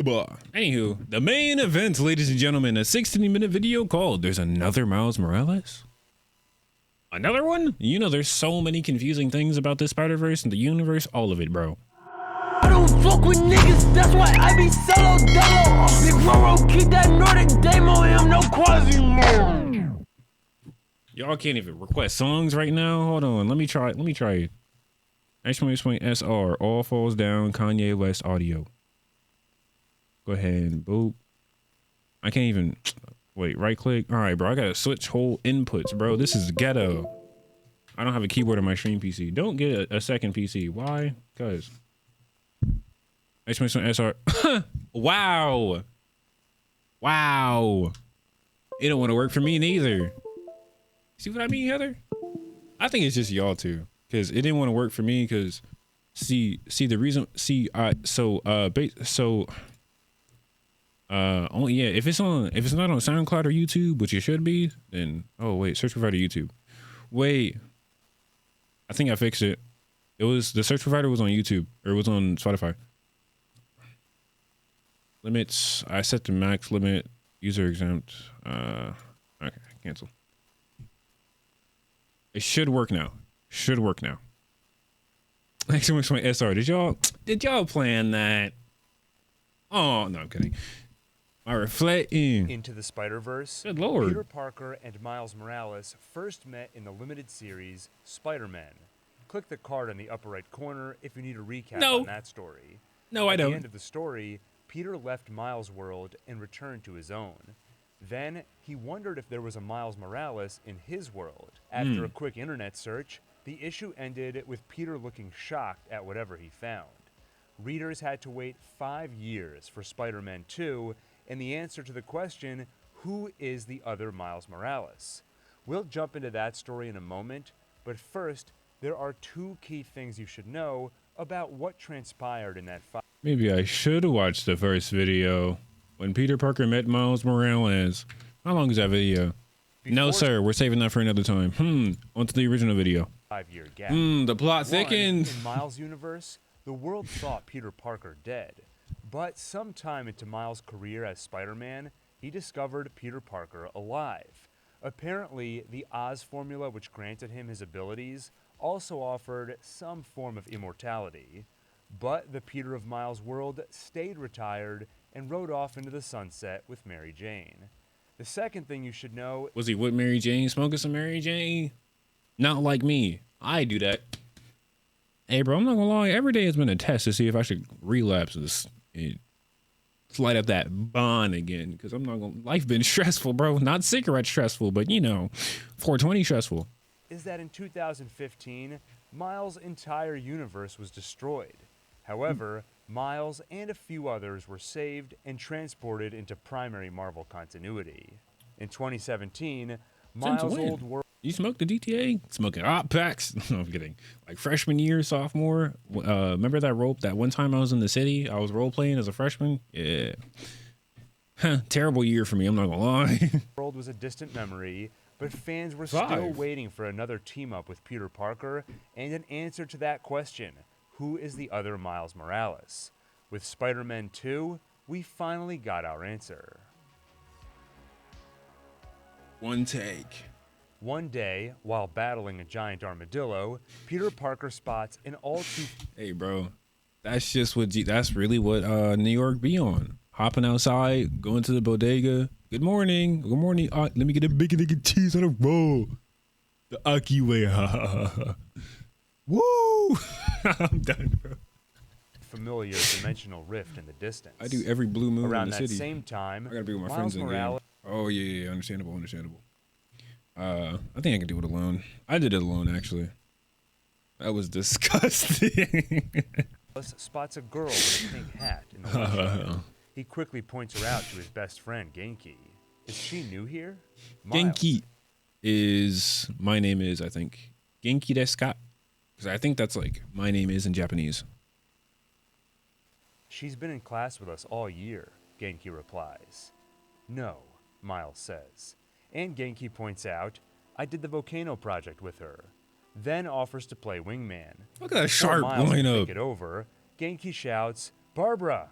Anywho, the main event, ladies and gentlemen, a 16-minute video called "There's Another Miles Morales." Another one? You know, there's so many confusing things about this Spider-Verse and the universe, all of it, bro. I don't fuck with niggas, that's why I be solo dolo. Big Roro, keep that Nordic demo, him no Quasimodo. Y'all can't even request songs right now. Hold on, let me try it. !SR, All Falls Down, Kanye West audio. Go ahead and boop. I can't even, wait, right click. All right, bro, I gotta switch whole inputs, bro. This is ghetto. I don't have a keyboard on my stream PC. Don't get a second PC. Why? Cause !SR. Wow. Wow. It don't want to work for me neither. See what I mean, Heather? I think it's just y'all too, because it didn't want to work for me. Because see the reason. Only yeah. If it's not on SoundCloud or YouTube, which it should be, then oh wait, search provider YouTube. Wait, I think I fixed it. It was the search provider was on YouTube or it was on Spotify. Limits. I set the max limit. User exempt. Okay, cancel. It should work now. Should work now. Thanks so much for my SR. Did y'all plan that? Oh no, I'm kidding. I reflecting. Into the Spider-Verse. Good Lord. Peter Parker and Miles Morales first met in the limited series Spider-Man. Click the card in the upper right corner if you need a recap on that story. No, I don't. At the end of the story, Peter left Miles' world and returned to his own. Then, he wondered if there was a Miles Morales in his world. After a quick internet search, the issue ended with Peter looking shocked at whatever he found. Readers had to wait 5 years for Spider-Man 2 and the answer to the question, who is the other Miles Morales? We'll jump into that story in a moment, but first, there are 2 key things you should know about what transpired in that fight. Maybe I should watch the first video. When Peter Parker met Miles Morales. How long is that video? No, sir. We're saving that for another time. Onto the original video. 5-year gap. The plot thickened. In Miles' universe, the world thought Peter Parker dead. But sometime into Miles' career as Spider-Man, he discovered Peter Parker alive. Apparently, the Oz formula which granted him his abilities also offered some form of immortality. But the Peter of Miles' world stayed retired and rode off into the sunset with Mary Jane. The second thing you should know... Was he with Mary Jane, smoking some Mary Jane? Not like me. I do that. Hey, bro, I'm not gonna lie. Every day has been a test to see if I should relapse this and light up that bond again. Because I'm not gonna... Life been stressful, bro. Not cigarette stressful, but, you know, 420 stressful. Is that in 2015, Miles' entire universe was destroyed. However... Miles and a few others were saved and transported into primary Marvel continuity. In 2017, Miles' old world... You smoked the DTA? Smoking hot packs? No, I'm kidding. Like freshman year, sophomore. Remember that that one time I was in the city? I was role playing as a freshman? Yeah. Terrible year for me, I'm not gonna lie. World was a distant memory, but fans were still waiting for another team-up with Peter Parker and an answer to that question. Who is the other Miles Morales? With Spider-Man 2, we finally got our answer. One take. One day, while battling a giant armadillo, Peter Parker spots an all-too... Hey, bro. That's just what... That's really what New York be on. Hopping outside, going to the bodega. Good morning. Good morning. Let me get a bacon, egg, cheese on a roll. The Aki way. Woo! I'm done, bro. Familiar dimensional rift in the distance. I do every blue moon around in the city. Around that same time, I gotta be with my Miles friends in Morales. The game. Oh yeah, understandable. I think I can do it alone. I did it alone actually. That was disgusting. Spots a girl with a pink hat in the lunchroom. He quickly points her out to his best friend Genki. Is she new here? Miles. Genki is my name is I think Genki desu ka? Because I think that's like my name is in Japanese. She's been in class with us all year, Genki replies. No, Miles says. And Genki points out, I did the volcano project with her. Then offers to play wingman. Look at that sharp Miles lineup. Take it over, Genki shouts, Barbara!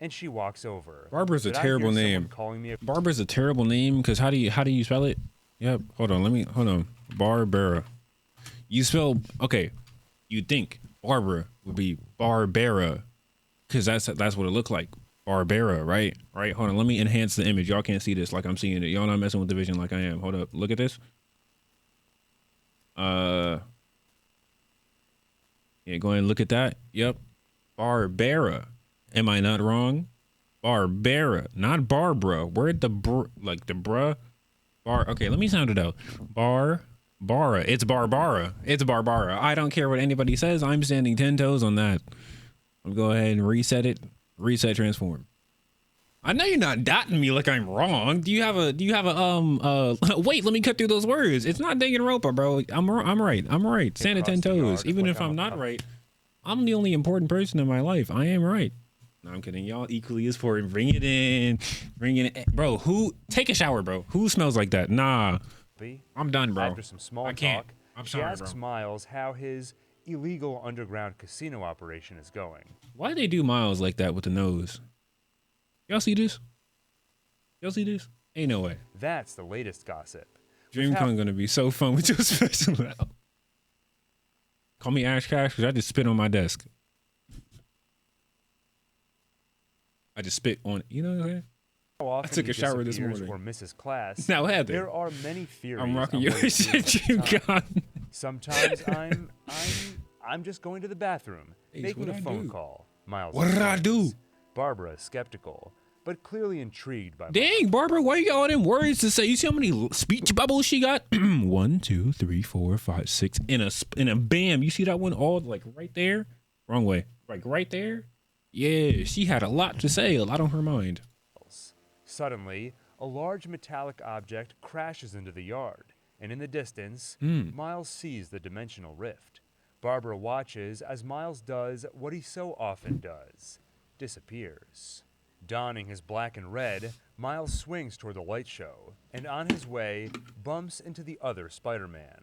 and she walks over. Barbara's a Did I terrible hear someone name. calling me a Barbara's a terrible name because how do you spell it? Yep. Hold on. Barbara. You spell okay. You'd think Barbara would be Barbara because that's what it looked like. Barbara, right? Right. Hold on. Let me enhance the image. Y'all can't see this like I'm seeing it. Y'all not messing with the vision like I am. Hold up. Look at this. Yeah. Go ahead and look at that. Yep. Barbara. Am I not wrong? Barbara, not Barbara. Where'd the like the bruh? Okay, let me sound it out. Barbara. It's Barbara. It's Barbara. I don't care what anybody says. I'm standing 10 toes on that. I'll go ahead and reset it. Reset transform. I know you're not dotting me like I'm wrong. Do you have a wait, let me cut through those words. It's not Danganronpa, bro. I'm right. I'm right. Stand at 10 toes. Even if I'm not right, I'm the only important person in my life. I am right. No, I'm kidding. Y'all equally as important. Bring it in. Bring it in. Bro, take a shower, bro. Who smells like that? Nah. I'm done, bro. After some small I can't. talk, I'm she sorry, asks bro. Miles how his illegal underground casino operation is going. Why they do Miles like that with the nose? Y'all see this? Y'all see this? Ain't no way. That's the latest gossip. DreamCon gonna be so fun with your special out. Call me Ash Cash because I just spit on my desk. I just spit on, you know what I'm saying? I took a shower this morning. Or misses class. Now, what happened? There are many theories. I'm rocking on your what he's doing at the shit, time. God. Sometimes I'm just going to the bathroom, Hey, making what a I phone do? call. Miles. What did I explains. do? Barbara is skeptical, but clearly intrigued by. Dang, Barbara, why you got all them words to say? You see how many speech bubbles she got? 1, 2, 3, 4, 5, 6 in a bam. You see that one all like right there? Wrong way. Like right there? Yeah, she had a lot to say, a lot on her mind. Suddenly, a large metallic object crashes into the yard, and in the distance, Miles sees the dimensional rift. Barbara watches as Miles does what he so often does, disappears. Donning his black and red, Miles swings toward the light show, and on his way, bumps into the other Spider-Man.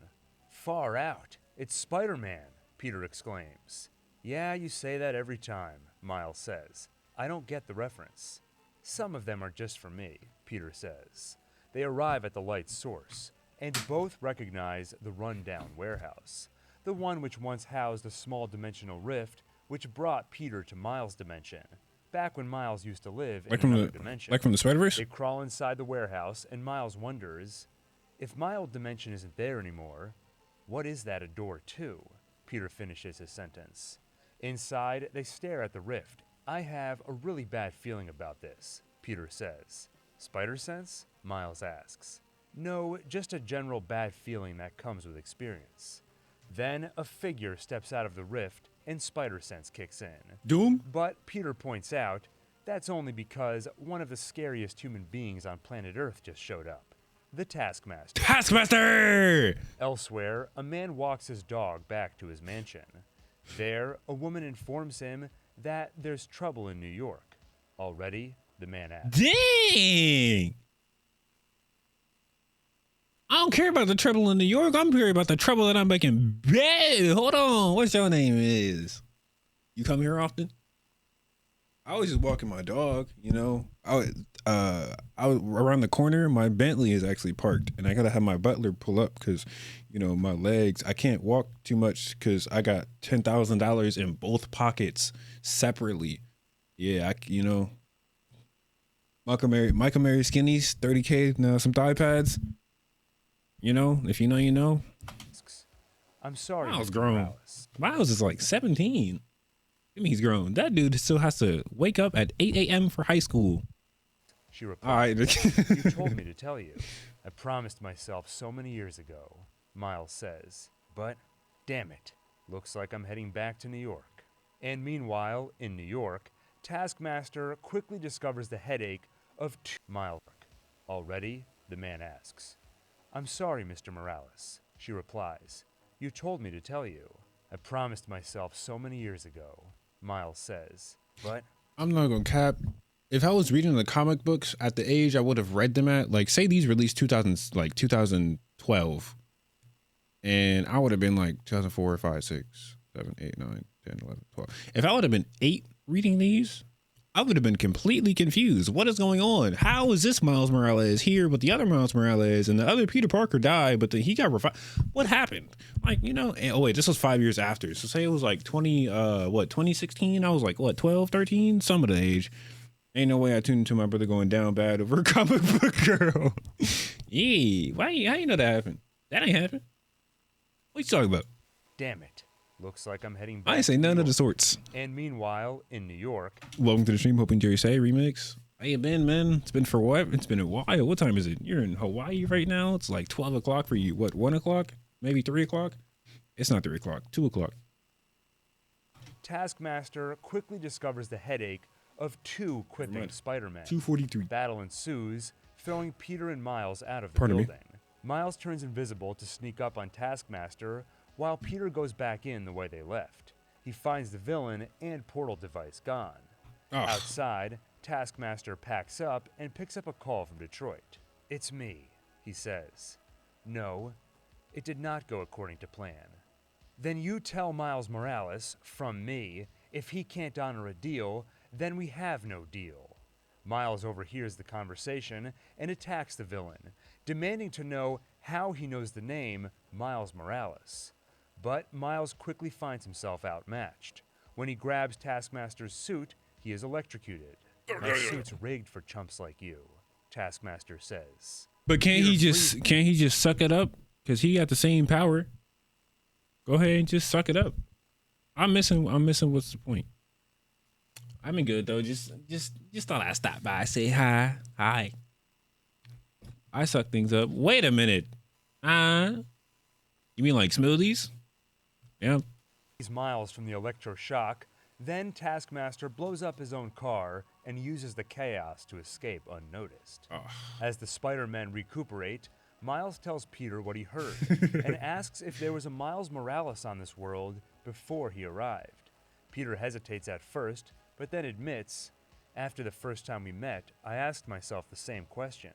Far out, it's Spider-Man, Peter exclaims. Yeah, you say that every time, Miles says. I don't get the reference. Some of them are just for me, Peter says. They arrive at the light's source, and both recognize the rundown warehouse, the one which once housed a small dimensional rift which brought Peter to Miles' dimension, back when Miles used to live in another dimension. Like from the Spider-Verse? They crawl inside the warehouse, and Miles wonders, if my old dimension isn't there anymore, what is that a door to? Peter finishes his sentence. Inside, they stare at the rift. I have a really bad feeling about this, Peter says. Spider sense? Miles asks. No, just a general bad feeling that comes with experience. Then a figure steps out of the rift and spider sense kicks in. Doom? But Peter points out that's only because one of the scariest human beings on planet Earth just showed up. The Taskmaster. Taskmaster! Elsewhere, a man walks his dog back to his mansion. There, a woman informs him that there's trouble in New York. Already, the man asks. Dang! I don't care about the trouble in New York. I'm worried about the trouble that I'm making. Babe, hold on. What's your name is? You come here often? I was just walking my dog, you know. I was around the corner. My Bentley is actually parked, and I gotta have my butler pull up because, you know, my legs. I can't walk too much because I got $10,000 in both pockets separately. Yeah, you know. Michael Mary skinnies, 30K. Now some thigh pads. You know, if you know, you know. I'm sorry. Miles Mr. grown. Morales. Miles is like 17. I mean, he's grown. That dude still has to wake up at 8 a.m. for high school. She All replied. right. You told me to tell you. I promised myself so many years ago, Miles says. But, damn it, looks like I'm heading back to New York. And meanwhile, in New York, Taskmaster quickly discovers the headache of Miles. Already, the man asks. I'm sorry, Mr. Morales, she replies. You told me to tell you. I promised myself so many years ago, Miles says. But I'm not gonna cap. If I was reading the comic books at the age I would have read them at, like say these released 2012, and I would have been like 2004, 5, 6, 7, 8, 9, 10, 11, 12. If I would have been 8 reading these, I would have been completely confused. What is going on? How is this Miles Morales here, but the other Miles Morales and the other Peter Parker died, but he got revived? What happened? Like, you know, and, oh wait, this was 5 years after. So say it was like 2016? I was like, what, 12, 13? Some of the age. Ain't no way I tuned into my brother going down bad over a comic book girl. Yee, how you know that happened? That ain't happened. What you talking about? Damn it. Looks like I'm heading back. I ain't say to none New of the York. sorts. And meanwhile, in New York, Welcome to the stream, Hoping Jerry Say remix. How you been, man? It's been for what? It's been a while. What time is it? You're in Hawaii right now. It's like 12 o'clock for you. What, 1 o'clock? Maybe 3 o'clock? It's not 3 o'clock. 2 o'clock. Taskmaster quickly discovers the headache of two quipping Spider-Men. 2:43. Battle ensues, throwing Peter and Miles out of the Pardon me? building. Miles turns invisible to sneak up on Taskmaster, while Peter goes back in the way they left. He finds the villain and portal device gone. Ugh. Outside, Taskmaster packs up and picks up a call from Detroit. "It's me," he says. "No, it did not go according to plan." "Then you tell Miles Morales, from me, if he can't honor a deal, then we have no deal." Miles overhears the conversation and attacks the villain, demanding to know how he knows the name Miles Morales. But Miles quickly finds himself outmatched. When he grabs Taskmaster's suit, he is electrocuted. "My suit's rigged for chumps like you," Taskmaster says. But can't he Peter just suck it up? Because he got the same power. Go ahead and just suck it up. I'm missing what's the point? I've been good though. Just thought I'd stop by, say hi. Hi. I suck things up. Wait a minute. You mean like smoothies? Yeah. He's Miles from the electroshock. Then Taskmaster blows up his own car and uses the chaos to escape unnoticed. As the Spider-Men recuperate, Miles tells Peter what he heard and asks if there was a Miles Morales on this world before he arrived. Peter hesitates at first, but then admits, "After the first time we met, I asked myself the same question.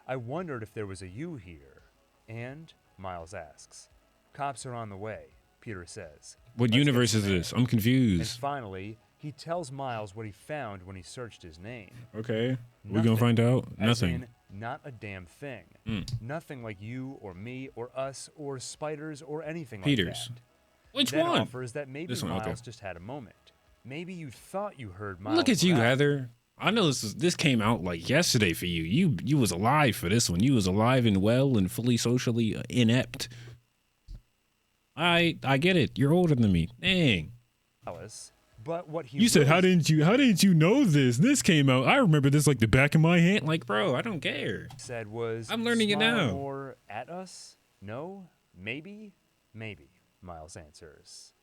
I wondered if there was a you here." "And?" Miles asks. "Cops are on the way," Peter says. What "Let's get universe is some air." this? I'm And confused. finally, he tells Miles what he found when he searched his name. Okay. We gonna Nothing. find out? As Nothing. in, not a damn thing. Mm. Nothing like you or me or us or spiders or anything Peters. like that. Which Then one? offers that maybe This one, okay. Miles just had a moment. Maybe you thought you heard Miles. Look at you, Morales. Heather. I know this came out like yesterday for you. You was alive for this one. You was alive and well and fully socially inept. I get it. You're older than me. Dang. But what he You said how really didn't you know this? This came out. I remember this like the back of my hand. Like, bro, I don't care. said was, I'm learning it "Smile now." more at us? No? Maybe? Maybe, Miles answers.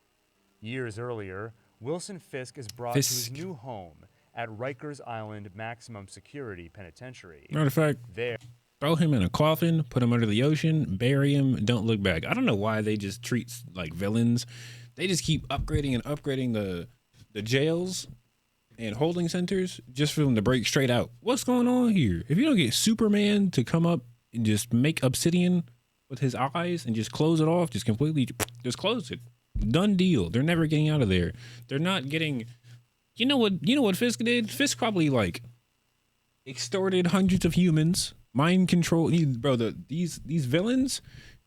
Years earlier, Wilson Fisk is brought to his Fisk. new home at Rikers Island Maximum Security Penitentiary. Matter of fact, There, throw him in a coffin, put him under the ocean, bury him, don't look back. I don't know why they just treat like villains. They just keep upgrading and upgrading the jails and holding centers just for them to break straight out. What's going on here? If you don't get Superman to come up and just make obsidian with his eyes and just close it off, just completely just close it. Done deal. They're never getting out of there. They're not getting. You know what Fisk did? Fisk probably like extorted hundreds of humans, mind control. Bro, these villains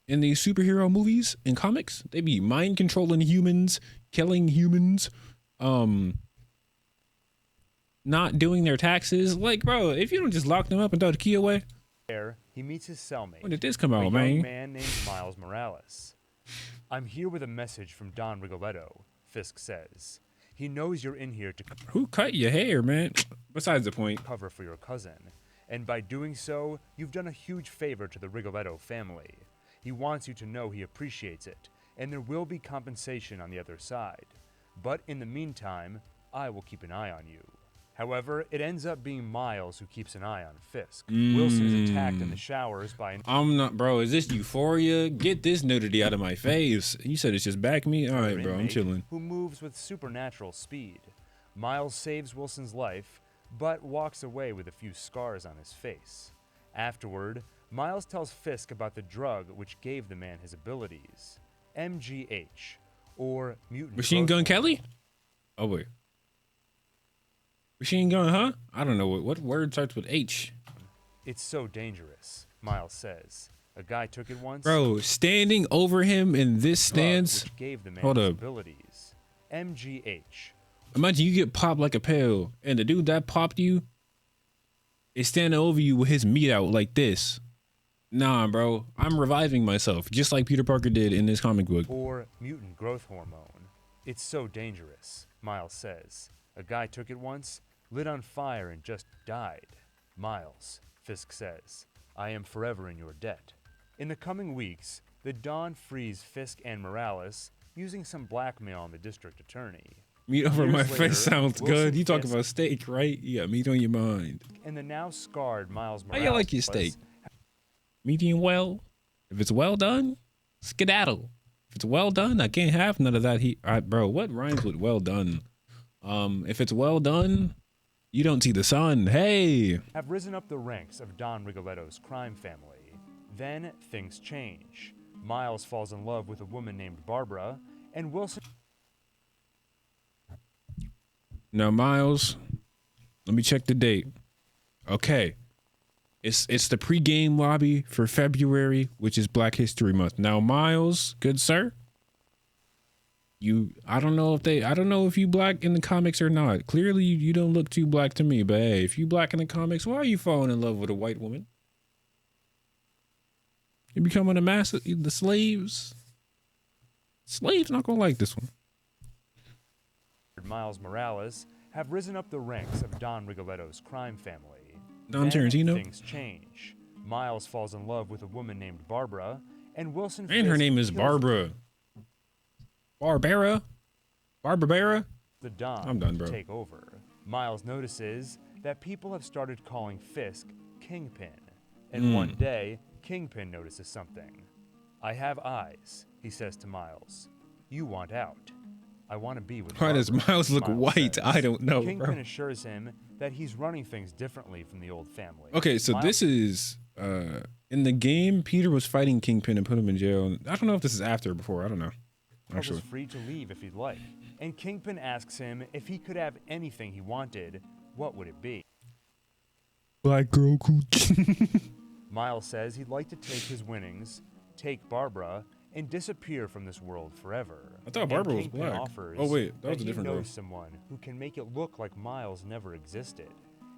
in these superhero movies and comics, they be mind controlling humans, killing humans, not doing their taxes. Like, bro, if you don't just lock them up and throw the key away. he meets his cellmate, When did this come a out, young man? man named Miles Morales. "I'm here with a message from Don Rigoletto," Fisk says. "He knows you're in here to Who cut your hair, man? Besides the point. cover for your cousin, and by doing so, you've done a huge favor to the Rigoletto family. He wants you to know he appreciates it, and there will be compensation on the other side. But in the meantime, I will keep an eye on you." However, it ends up being Miles who keeps an eye on Fisk. Wilson is attacked in the showers by an I'm not, bro. Is this euphoria? Get this nudity out of my face. You said it's just back me. All right, bro. I'm inmate chilling. who moves with supernatural speed. Miles saves Wilson's life, but walks away with a few scars on his face. Afterward, Miles tells Fisk about the drug which gave the man his abilities. MGH, or mutant Machine growth Gun hormone. Kelly? Oh wait. Machine gun, huh? I don't know what word starts with H. It's so dangerous, Miles says. A guy took it once. Bro, standing over him in this Drug stance. which gave the man Hold his up. abilities. MGH. Imagine you get popped like a pill, and the dude that popped you is standing over you with his meat out like this. Nah, bro. I'm reviving myself, just like Peter Parker did in this comic book. Or mutant growth hormone. It's so dangerous, Miles says. A guy took it once, lit on fire, and just died. Miles, Fisk says, I am forever in your debt. In the coming weeks, the Dawn frees Fisk and Morales using some blackmail on the district attorney. Meat over my Years later, face sounds Wilson good. You talk Fisk about steak, right? You got meat on your mind. and the now scarred Miles How Morales. you like your steak? Medium well? If it's well done, skedaddle. If it's well done, I can't have none of that heat. Bro, what rhymes with well done? If it's well done, you don't see the sun. Hey! Have risen up the ranks of Don Rigoletto's crime family. Then things change. Miles falls in love with a woman named Barbara, and Wilson. Now, Miles, let me check the date. Okay. It's the pregame lobby for February, which is Black History Month. Now, Miles, good sir, I don't know if you black in the comics or not. Clearly, you don't look too black to me, but hey, if you black in the comics, why are you falling in love with a white woman? You're becoming a master, the slaves. Slaves not gonna like this one. Miles Morales have risen up the ranks of Don Rigoletto's crime family. Don Then Tarantino? Things change. Miles falls in love with a woman named Barbara, and Wilson. And her Fisk name is kills Barbara. Barbara? The Don I'm done, to bro. take over. Miles notices that people have started calling Fisk Kingpin, and one day Kingpin notices something. I have eyes, he says to Miles. You want out. I want to be with Why does Barbara," Miles look white? says. I don't know, Kingpin bro. assures him that he's running things differently from the old family. Okay, so Miles this is in the game. Peter was fighting Kingpin and put him in jail. I don't know if this is after or before. I don't know. was Actually, free to leave if he'd like, and Kingpin asks him if he could have anything he wanted, what would it be? black girl cooch. Miles says he'd like to take his winnings, take Barbara, and disappear from this world forever. I thought And Barbara was Kingpin black. offers Oh, wait, that was a he different knows girl. someone who can make it look like Miles never existed.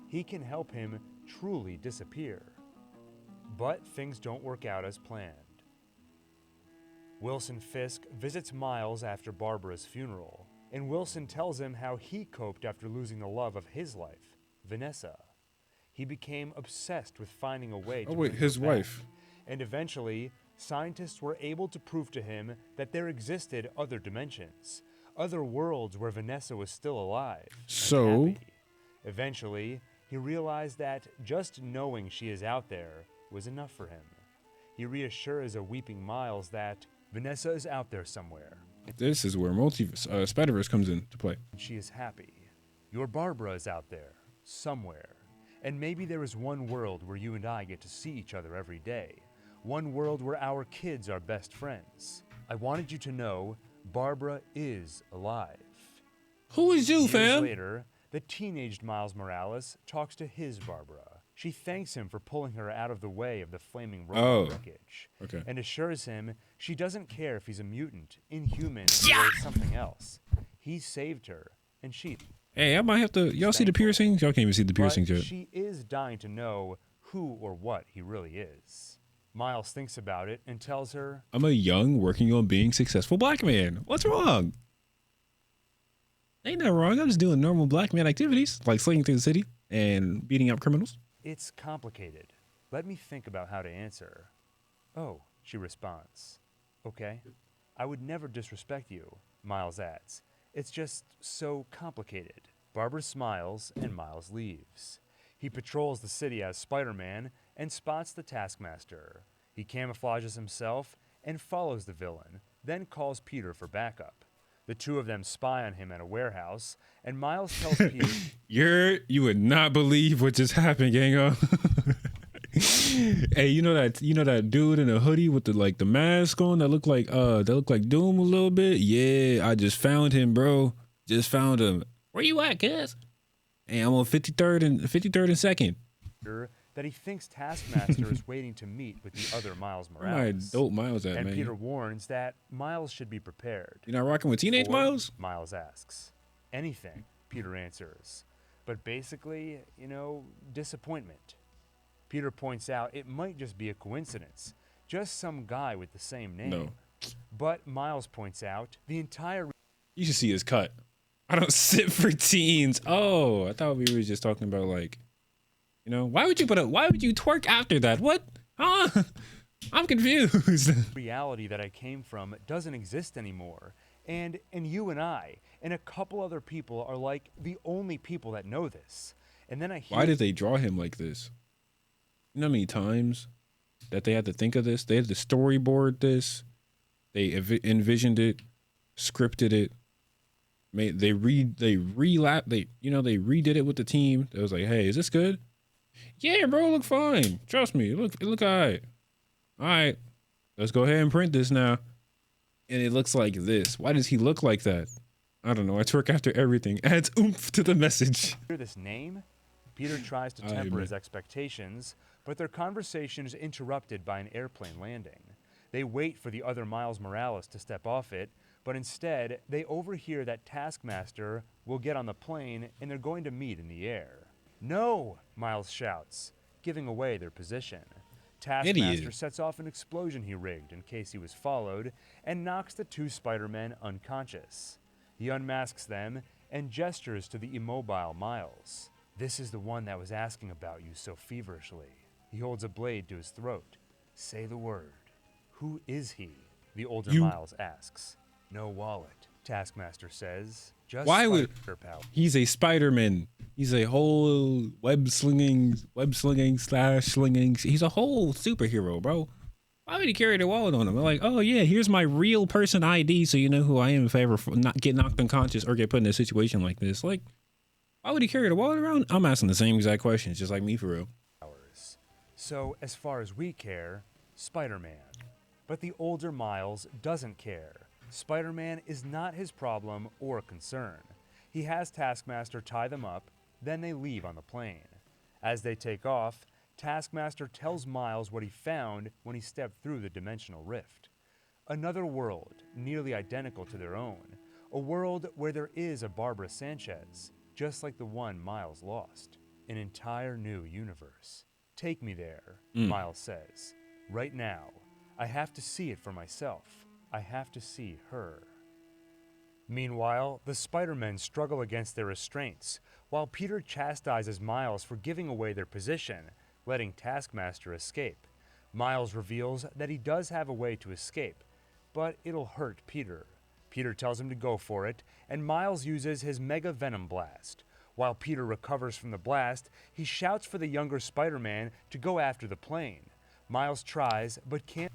He can help him truly disappear. But things don't work out as planned. Wilson Fisk visits Miles after Barbara's funeral, and Wilson tells him how he coped after losing the love of his life, Vanessa. He became obsessed with finding a way to Oh wait, bring her his back. wife. And eventually, scientists were able to prove to him that there existed other dimensions, other worlds where Vanessa was still alive. and So? happy. Eventually, he realized that just knowing she is out there was enough for him. He reassures a weeping Miles that Vanessa is out there somewhere, This is where Spider-Verse comes into play. and she is happy. Your Barbara is out there, somewhere. And maybe there is one world where you and I get to see each other every day. One world where our kids are best friends. I wanted you to know Barbara is alive. Who is you, Years fam? later, the teenaged Miles Morales talks to his Barbara. She thanks him for pulling her out of the way of the flaming robot wreckage, Okay. and assures him she doesn't care if he's a mutant, inhuman, or something else. He saved her, and she. Hey, I might have to. Y'all see the piercings? Y'all can't even see the piercings But yet. she is dying to know who or what he really is. Miles thinks about it and tells her, I'm a young, working on being successful black man. What's wrong? Ain't nothing wrong. I'm just doing normal black man activities, like slinging through the city and beating up criminals. It's complicated. Let me think about how to answer. Oh, she responds. Okay. I would never disrespect you, Miles adds. It's just so complicated. Barbara smiles and Miles leaves. He patrols the city as Spider-Man and spots the Taskmaster. He camouflages himself and follows the villain, then calls Peter for backup. The two of them spy on him at a warehouse, and Miles tells Peter You would not believe what just happened, gang. Hey, you know that dude in a hoodie with the mask on that looked like Doom a little bit? Yeah, I just found him, bro. Just found him. Where you at, cuz? Hey, I'm on 53rd and second. That he thinks Taskmaster is waiting to meet with the other Miles Where my Morales. adult Miles at, And man? Peter warns that Miles should be prepared. You not rocking with teenage Or, Miles? Miles asks. Anything, Peter answers. But basically, disappointment. Peter points out it might just be a coincidence, just some guy with the same name. No. But Miles points out the entire You should see his cut. I don't sit for teens. Oh, I thought we were just talking about like, why would you twerk after that? What? Huh? I'm confused. reality that I came from doesn't exist anymore. And you and I and a couple other people are like the only people that know this. And then I hear Why did they draw him like this? You know how many times that they had to think of this? They had to storyboard this. They envisioned it, scripted it. They redid it with the team. It was like, hey, is this good? Yeah, bro, look fine. Trust me, it look all right. All right, let's go ahead and print this now. And it looks like this. Why does he look like that? I don't know. I twerk after everything. Adds oomph to the message. hear this name, Peter tries to I temper admit. his expectations, but their conversation is interrupted by an airplane landing. They wait for the other Miles Morales to step off it, but instead, they overhear that Taskmaster will get on the plane and they're going to meet in the air. No, Miles shouts, giving away their position. Taskmaster Idiot. sets off an explosion he rigged in case he was followed and knocks the two Spider-Men unconscious. He unmasks them and gestures to the immobile Miles. This is the one that was asking about you so feverishly. He holds a blade to his throat. Say the word. Who is he? The older You. Miles asks. No wallet, Taskmaster says. Just Why would spider power. he's a Spider-Man? He's a whole web slinging slash slinging. He's a whole superhero, bro. Why would he carry the wallet on him? Like, oh yeah, here's my real person ID, so you know who I am if I ever not get knocked unconscious or get put in a situation like this. Like, why would he carry the wallet around? I'm asking the same exact questions, just like me for real. So, as far as we care, Spider-Man. But the older Miles doesn't care. Spider-Man is not his problem or concern. He has Taskmaster tie them up, then they leave on the plane. As they take off, Taskmaster tells Miles what he found when he stepped through the dimensional rift. Another world, nearly identical to their own. A world where there is a Barbara Sanchez, just like the one Miles lost. An entire new universe. Take me there, Miles says. Right now. I have to see it for myself. I have to see her. Meanwhile, the Spider-Men struggle against their restraints, while Peter chastises Miles for giving away their position, letting Taskmaster escape. Miles reveals that he does have a way to escape, but it'll hurt Peter. Peter tells him to go for it, and Miles uses his Mega Venom Blast. While Peter recovers from the blast, he shouts for the younger Spider-Man to go after the plane. Miles tries, but can't.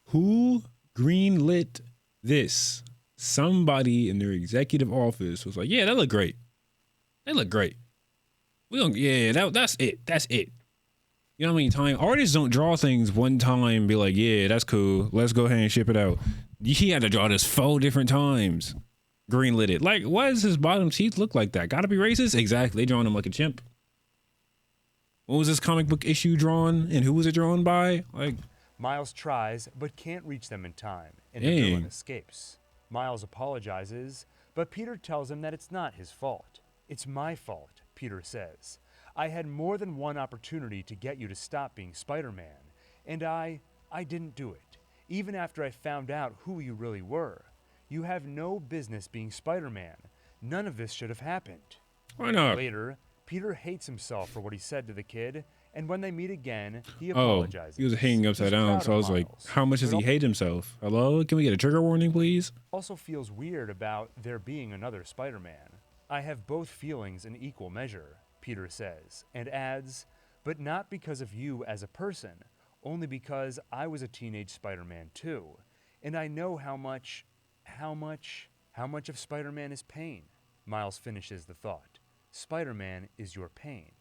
Who greenlit this? Somebody in their executive office was like, yeah, that look great. They look great. We don't, yeah, that's it. That's it. You know how many times artists don't draw things one time and be like, yeah, that's cool. Let's go ahead and ship it out. He had to draw this 4 different times. Greenlit it. Like, why does his bottom teeth look like that? Gotta be racist? Exactly. They drawing him like a chimp. What was this comic book issue drawn? And who was it drawn by? Like, Miles tries, but can't reach them in time, and the villain dang. escapes. Miles apologizes, but Peter tells him that it's not his fault. It's my fault, Peter says. I had more than one opportunity to get you to stop being Spider-Man, and I didn't do it, even after I found out who you really were. You have no business being Spider-Man. None of this should have happened. Why not? Later, Peter hates himself for what he said to the kid, and when they meet again, he Oh, apologizes. he was hanging upside He's down, proud so I of was like, Miles, how much does but he hate himself? Hello? Can we get a trigger warning, please? also feels weird about there being another Spider-Man. I have both feelings in equal measure, Peter says, and adds, but not because of you as a person, only because I was a teenage Spider-Man too, and I know how much of Spider-Man is pain. Miles finishes the thought. Spider-Man is your pain.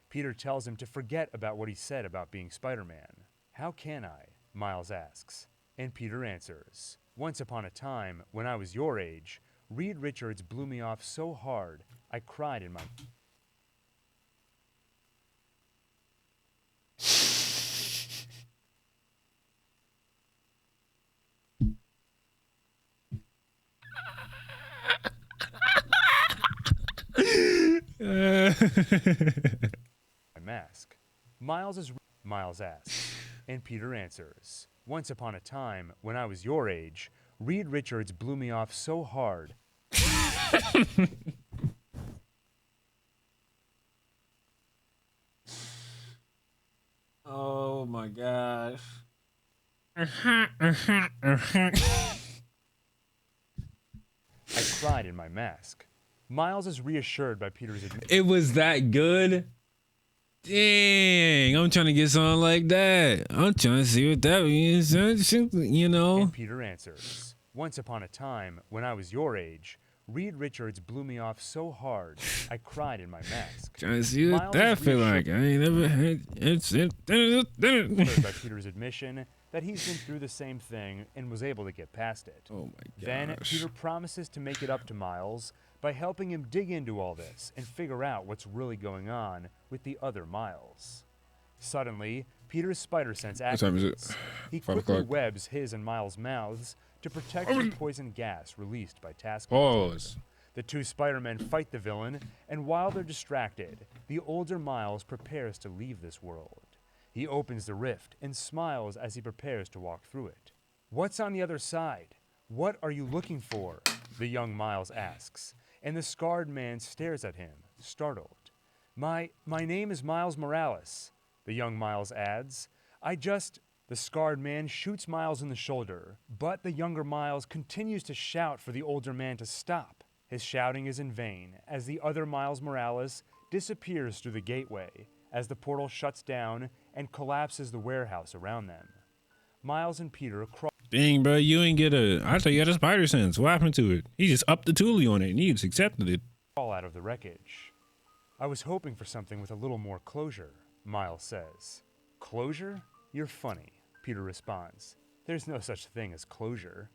Peter tells him to forget about what he said about being Spider-Man. How can I? Miles asks. And Peter answers, "Once upon a time, when I was your age, Reed Richards blew me off so hard, I cried in my..." my mask. Miles asks, and Peter answers, "Once upon a time, when I was your age, Reed Richards blew me off so hard." Oh my gosh. I cried in my mask. Miles is reassured by Peter's admission. It was that good? Dang, I'm trying to get something like that. I'm trying to see what that means, you know? And Peter answers, "Once upon a time, when I was your age, Reed Richards blew me off so hard, I cried in my mask." Trying to see what Miles that is feel like. I ain't never had Heard by Peter's admission that he's been through the same thing and was able to get past it. Oh my Then gosh. Peter promises to make it up to Miles by helping him dig into all this and figure out what's really going on with the other Miles. Suddenly, Peter's spider sense What time is it? activates. He 5 quickly o'clock. webs his and Miles' mouths to protect from poison gas released by Taskmaster. Pause. The two Spider-Men fight the villain, and while they're distracted, the older Miles prepares to leave this world. He opens the rift and smiles as he prepares to walk through it. "What's on the other side? What are you looking for?" the young Miles asks, and the scarred man stares at him, startled. My name is Miles Morales," the young Miles adds. The scarred man shoots Miles in the shoulder, but the younger Miles continues to shout for the older man to stop. His shouting is in vain, as the other Miles Morales disappears through the gateway, as the portal shuts down and collapses the warehouse around them. Miles and Peter crawl Dang, bro, you ain't get I thought you had a spider sense. What happened to it? He just upped the toolie on it and he just accepted it. out of the wreckage. "I was hoping for something with a little more closure," Miles says. "Closure? You're funny," Peter responds. "There's no such thing as closure."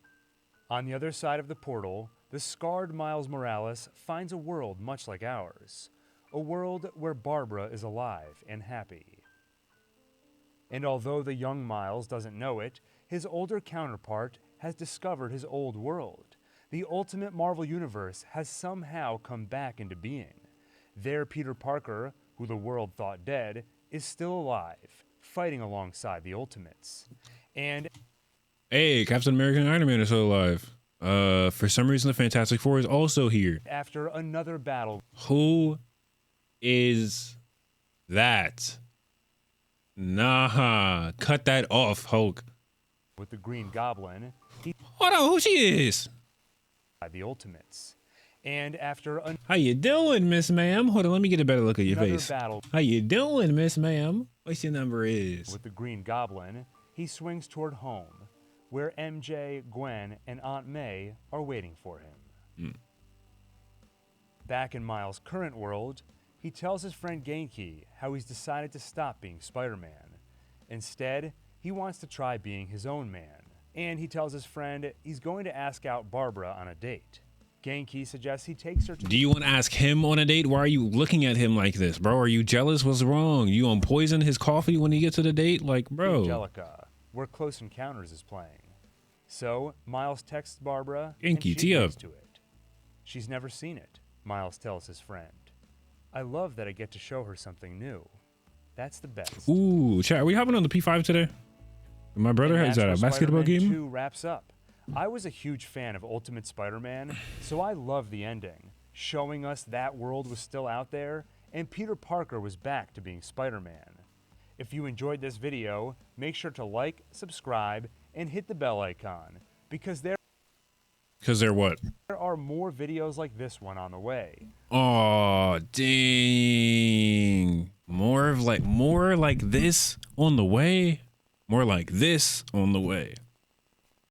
On the other side of the portal, the scarred Miles Morales finds a world much like ours, a world where Barbara is alive and happy. And although the young Miles doesn't know it, his older counterpart has discovered his old world. The ultimate Marvel Universe has somehow come back into being. There, Peter Parker, who the world thought dead, is still alive, fighting alongside the Ultimates. And Hey, Captain America and Iron Man are still alive. For some reason, the Fantastic Four is also here. after another battle Who is that? Nah, cut that off, Hulk. with the Green Goblin, he Hold on, who she is? fought the Ultimates. And after How you doing, Miss Ma'am? Hold on, let me get a better look at your another face. battle How you doing, Miss Ma'am? What's your number is? with the Green Goblin, he swings toward home, where MJ, Gwen, and Aunt May are waiting for him. Back in Miles' current world, he tells his friend Genki how he's decided to stop being Spider-Man. Instead, he wants to try being his own man. And he tells his friend he's going to ask out Barbara on a date. Genki suggests he takes her to Do you want to ask him on a date? Why are you looking at him like this, bro? Are you jealous? What's wrong? You gonna poison his coffee when he gets to the date? Like, bro. Angelica, where Close Encounters is playing. So, Miles texts Barbara Genki, and she tee up. agrees to it. She's never seen it, Miles tells his friend. "I love that I get to show her something new. That's the best." Ooh, chat. Are we hopping on the P5 today? My brother And has that's that a where basketball Spider-Man game. 2 wraps up. I was a huge fan of Ultimate Spider-Man, so I love the ending, showing us that world was still out there and Peter Parker was back to being Spider-Man. If you enjoyed this video, make sure to like, subscribe, and hit the bell icon, because there Cause they're what? are more videos like this one on the way. Oh, dang. More like this on the way. More like this on the way.